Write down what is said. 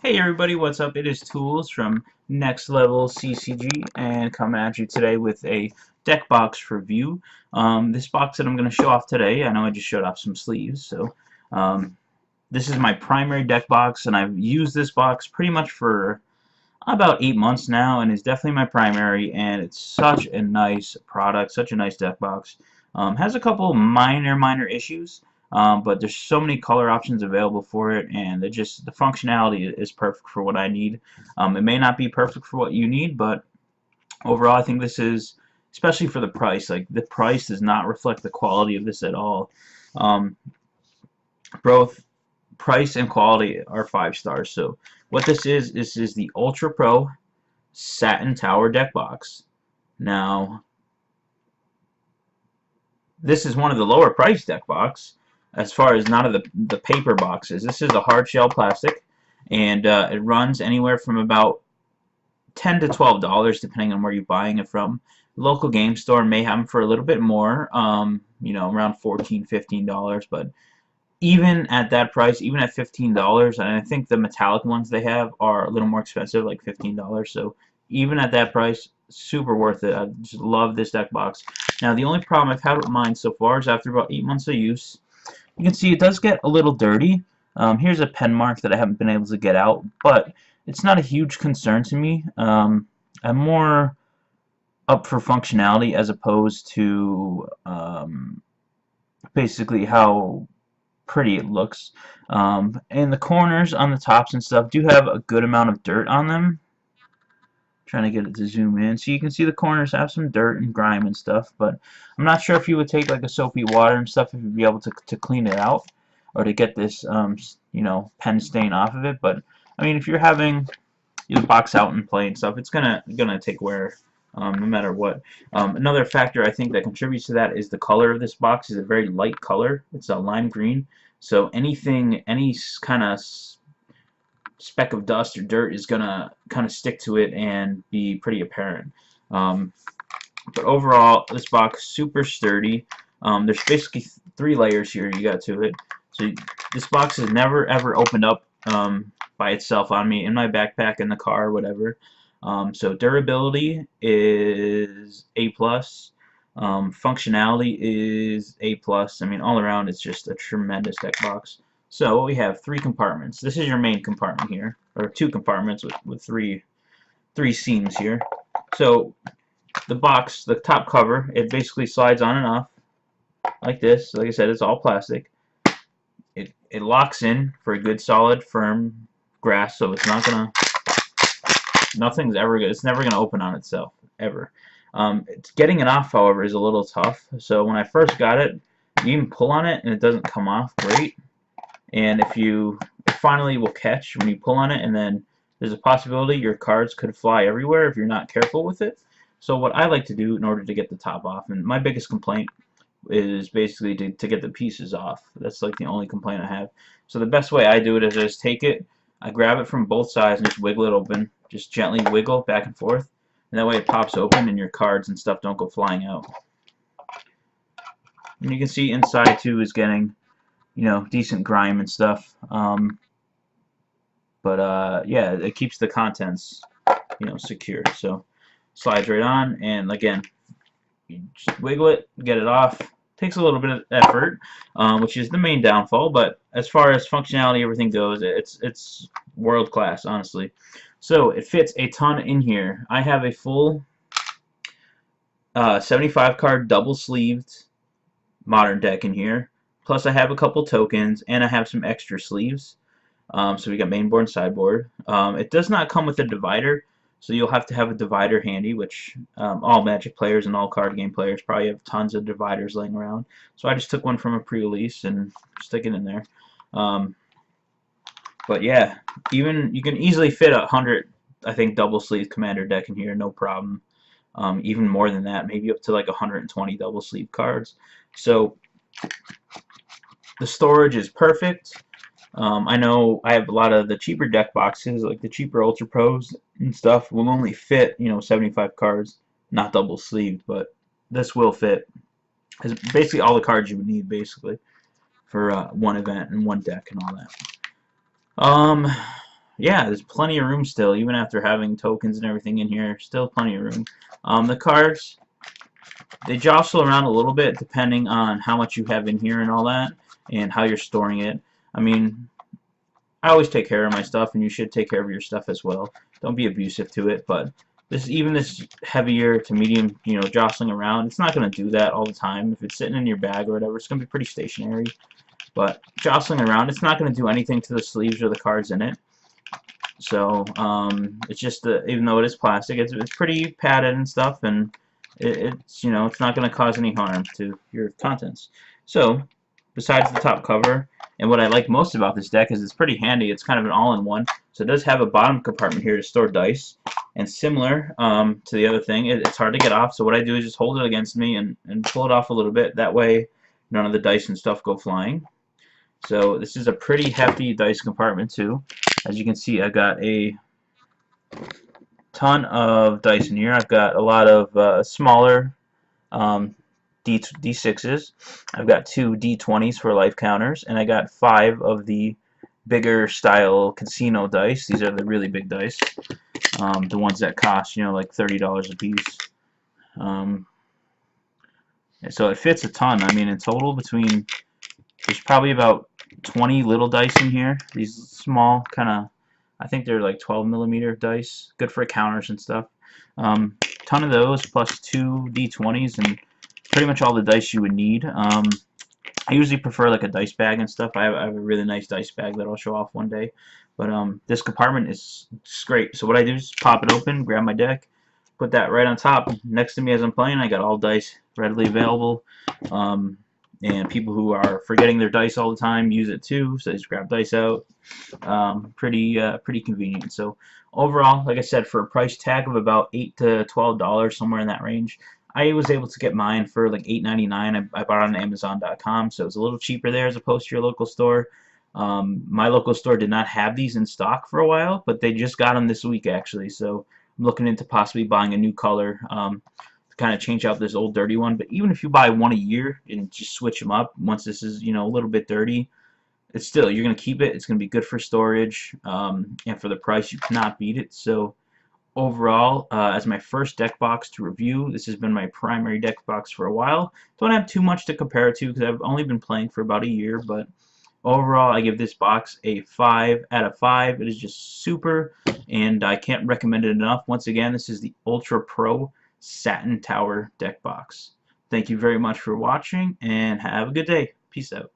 Hey everybody, what's up? It is Tools from Next Level CCG and coming at you today with a deck box review. This box that I'm going to show off today, I know I just showed off some sleeves, so this is my primary deck box, and I've used this box pretty much for about 8 months now, and it's definitely my primary, and it's such a nice product, such a nice deck box. Has a couple minor issues, but there's so many color options available for it, and the functionality is perfect for what I need. It may not be perfect for what you need, but overall I think this is, especially for the price, like the price does not reflect the quality of this at all. Um, Both price and quality are 5 stars. So what this is the Ultra Pro Satin Tower deck box. Now, this is one of the lower price deck box as far as not of the paper boxes. This is a hard shell plastic, and it runs anywhere from about $10 to $12 depending on where you're buying it from. Local game store may have them for a little bit more, you know, around $14, $15, but even at that price, even at $15, and I think the metallic ones they have are a little more expensive, like $15. So even at that price, super worth it. I just love this deck box. Now, the only problem I've had with mine so far is after about 8 months of use, you can see it does get a little dirty. Here's a pen mark that I haven't been able to get out, but it's not a huge concern to me. I'm more up for functionality as opposed to basically how pretty it looks. And the corners on the tops and stuff do have a good amount of dirt on them. Trying to get it to zoom in, so you can see the corners have some dirt and grime and stuff, but I'm not sure if you would take like a soapy water and stuff if you'd be able to clean it out or to get this you know, pen stain off of it. But I mean, if you're having you box out and play and stuff, it's gonna take wear no matter what. Another factor I think that contributes to that is the color of this box is a very light color. It's a lime green, so any kind of speck of dust or dirt is gonna kind of stick to it and be pretty apparent. But overall, this box super sturdy. There's basically 3 layers here you got to it. So this box has never ever opened up by itself on me in my backpack, in the car, whatever. So durability is A+. Functionality is A+. I mean, all around it's just a tremendous deck box. So we have 3 compartments. This is your main compartment here, or 2 compartments with three seams here. So the box, the top cover, it basically slides on and off like this. Like I said, it's all plastic. It locks in for a good, solid, firm grasp, so it's not gonna, it's never gonna open on itself ever. It's getting it off, however, is a little tough. So when I first got it, you even pull on it and it doesn't come off great. And it finally will catch when you pull on it, and then there's a possibility your cards could fly everywhere if you're not careful with it. So what I like to do in order to get the top off, and my biggest complaint is basically to get the pieces off. That's like the only complaint I have. So the best way I do it is I just take it, I grab it from both sides and just wiggle it open. Just gently wiggle back and forth, and that way it pops open and your cards and stuff don't go flying out. And you can see inside too is getting, you know, decent grime and stuff. Yeah, it keeps the contents, you know, secure. So slides right on, and again, you just wiggle it, get it off. Takes a little bit of effort, which is the main downfall, but as far as functionality, everything goes, it's world class, honestly. So it fits a ton in here. I have a full 75 card double sleeved modern deck in here. Plus I have a couple tokens, and I have some extra sleeves. So we got mainboard and sideboard. It does not come with a divider, so you'll have to have a divider handy, which all Magic players and all card game players probably have tons of dividers laying around. So I just took one from a pre-release and stick it in there. But yeah, even you can easily fit 100, I think, double sleeve commander deck in here, no problem. Even more than that, maybe up to like 120 double sleeve cards. So the storage is perfect. I know I have a lot of the cheaper deck boxes, like the cheaper Ultra Pros and stuff, will only fit, you know, 75 cards, not double sleeved, but this will fit. It's basically all the cards you would need, basically, for one event and one deck and all that. yeah, there's plenty of room still, even after having tokens and everything in here. Still plenty of room. The cards, they jostle around a little bit depending on how much you have in here and all that, and how you're storing it. I mean, I always take care of my stuff, and you should take care of your stuff as well. Don't be abusive to it, but even this heavier to medium, jostling around, it's not going to do that all the time. If it's sitting in your bag or whatever, it's going to be pretty stationary. But jostling around, it's not going to do anything to the sleeves or the cards in it. So it's just even though it is plastic, it's pretty padded and stuff, and it's it's not going to cause any harm to your contents. So besides the top cover, and what I like most about this deck is it's pretty handy. It's kind of an all-in-one. So it does have a bottom compartment here to store dice, and similar to the other thing, it's hard to get off. So what I do is just hold it against me and pull it off a little bit. That way, none of the dice and stuff go flying. So this is a pretty hefty dice compartment too. As you can see, I've got a ton of dice in here. I've got a lot of smaller D6s. I've got 2 D20s for life counters, and I got 5 of the bigger style casino dice. These are the really big dice, the ones that cost like $30 a piece. So it fits a ton. I mean, in total, there's probably about 20 little dice in here. These small kind of, I think they're like 12mm dice, good for counters and stuff. Ton of those, plus 2 D20s, and pretty much all the dice you would need. I usually prefer like a dice bag and stuff. I have a really nice dice bag that I'll show off one day. But this compartment is great. So what I do is pop it open, grab my deck, put that right on top next to me as I'm playing. I got all dice readily available. And people who are forgetting their dice all the time use it too. So just grab dice out. Pretty convenient. So overall, like I said, for a price tag of about $8 to $12, somewhere in that range, I was able to get mine for like $8.99. I bought it on Amazon.com, so it was a little cheaper there as opposed to your local store. My local store did not have these in stock for a while, but they just got them this week actually. So I'm looking into possibly buying a new color. Kind of change out this old dirty one. But even if you buy one a year and just switch them up once this is a little bit dirty, it's still, you're going to keep it. It's going to be good for storage, and for the price you cannot beat it. So overall, as my first deck box to review, this has been my primary deck box for a while. Don't have too much to compare it to because I've only been playing for about a year, but overall I give this box a 5 out of 5. It is just super, and I can't recommend it enough. Once again, this is the Ultra Pro Satin Tower deck box. Thank you very much for watching, and have a good day. Peace out.